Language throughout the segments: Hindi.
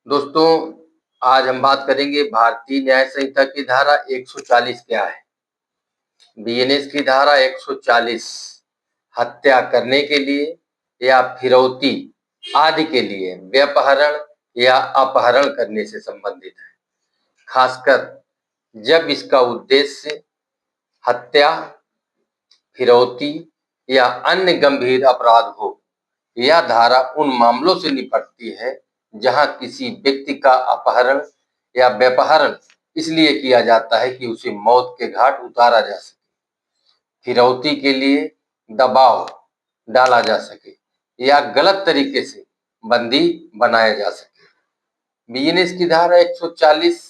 दोस्तों, आज हम बात करेंगे भारतीय न्याय संहिता की धारा 140 क्या है। बीएनएस की धारा 140 हत्या करने के लिए या फिरौती आदि के लिए व्यपहरण या अपहरण करने से संबंधित है, खासकर जब इसका उद्देश्य हत्या, फिरौती या अन्य गंभीर अपराध हो। यह धारा उन मामलों से निपटती है जहां किसी व्यक्ति का अपहरण या व्यपहरण इसलिए किया जाता है कि उसे मौत के घाट उतारा जा सके, फिरौती के लिए दबाव डाला जा सके या गलत तरीके से बंदी बनाया जा सके। बीएनएस की धारा 140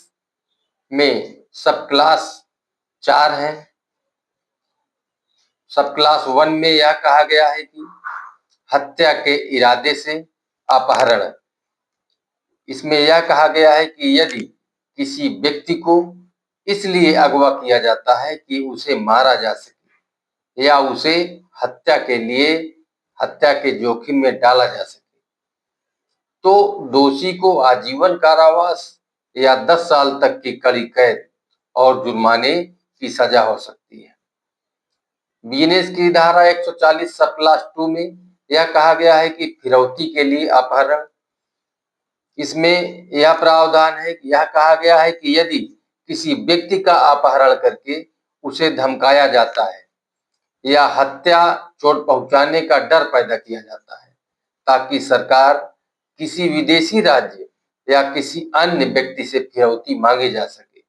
में सब क्लास 4 है। सब क्लास 1 में यह कहा गया है कि हत्या के इरादे से अपहरण। इसमें यह कहा गया है कि यदि किसी व्यक्ति को इसलिए अगवा किया जाता है कि उसे मारा जा सके या उसे हत्या के जोखिम में डाला जा सके, तो दोषी को आजीवन कारावास या 10 साल तक की कड़ी कैद और जुर्माने की सजा हो सकती है। बीएनएस की धारा 140 सब क्लास 2 में यह कहा गया है कि फिरौती के लिए अपहरण। इसमें यह प्रावधान है कि यह कहा गया है कि यदि किसी व्यक्ति का अपहरण करके उसे धमकाया जाता है या हत्या, चोट पहुंचाने का डर पैदा किया जाता है ताकि सरकार किसी विदेशी राज्य या किसी अन्य व्यक्ति से फिरौती मांगी जा सके,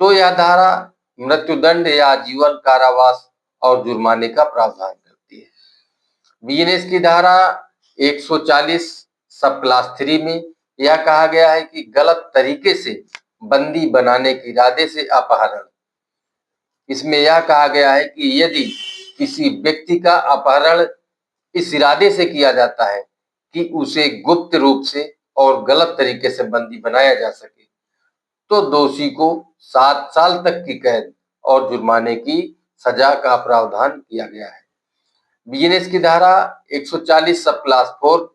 तो यह धारा मृत्युदंड या आजीवन कारावास और जुर्माने का प्रावधान करती है। बीएनएस की धारा 140 सब क्लास 3 में यह कहा गया है कि गलत तरीके से बंदी बनाने के इरादे से अपहरण। इसमें यह कहा गया है कि यदि किसी व्यक्ति का अपहरण इस इरादे से किया जाता है कि उसे गुप्त रूप से और गलत तरीके से बंदी बनाया जा सके, तो दोषी को 7 साल तक की कैद और जुर्माने की सजा का प्रावधान किया गया है। बीएनएस की धारा 140 सब क्लास 4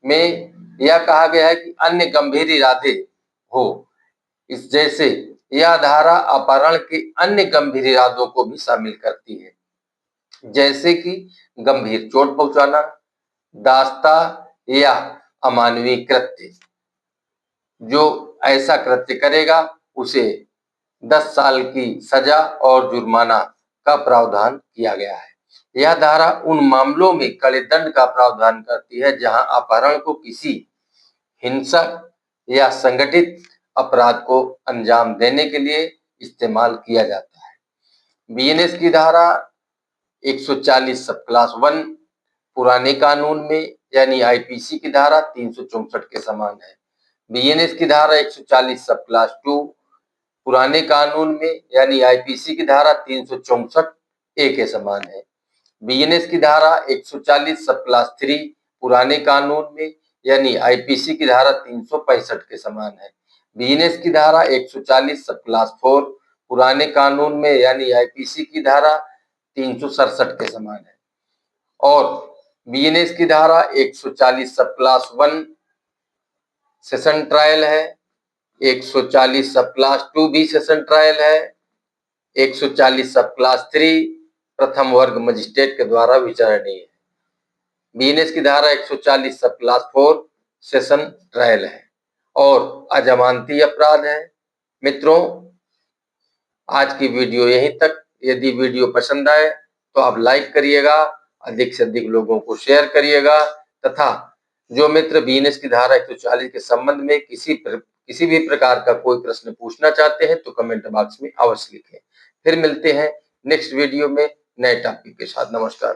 में यह कहा गया है कि अन्य गंभीर इरादे हो। इस जैसे यह धारा अपहरण के अन्य गंभीर इरादों को भी शामिल करती है, जैसे कि गंभीर चोट पहुंचाना, दास्ता या अमानवीय कृत्य। जो ऐसा कृत्य करेगा उसे 10 साल की सजा और जुर्माना का प्रावधान किया गया है। यह धारा उन मामलों में कड़े दंड का प्रावधान करती है जहां अपहरण को किसी हिंसक या संगठित अपराध को अंजाम देने के लिए इस्तेमाल किया जाता है। बीएनएस की धारा 140 सब क्लास 1 पुराने कानून में यानी आईपीसी की धारा 364 के समान है। बीएनएस की धारा 140 सब क्लास 2 पुराने कानून में यानी आईपीसी की धारा 364 ए के समान है। बीएनएस की धारा 140 सब क्लास 3 पुराने कानून में यानी आईपीसी की धारा 365 के समान है। बीएनएस की धारा 140 सब क्लास 4 पुराने कानून में यानी आईपीसी की धारा 367 के समान है। और बीएनएस की धारा 140 सब क्लास 1 सेशन ट्रायल है, 140 सब क्लास 2 भी सेशन ट्रायल है, 140 सब क्लास 3 प्रथम वर्ग मजिस्ट्रेट के द्वारा विचारणीय है। बीएनएस की धारा 140 सब क्लास 4 सेशन ट्रायल है और अजमानती अपराध है। मित्रों, आज की वीडियो यहीं तक। यदि वीडियो पसंद आए तो आप लाइक करिएगा, अधिक से अधिक लोगों को शेयर करिएगा तथा जो मित्र बीएनएस की धारा 140 के संबंध में किसी भी प्रकार का कोई प्रश्न पूछना चाहते हैं तो कमेंट बॉक्स में अवश्य लिखें। फिर मिलते हैं नेक्स्ट वीडियो में नए टॉपिक के साथ। नमस्कार।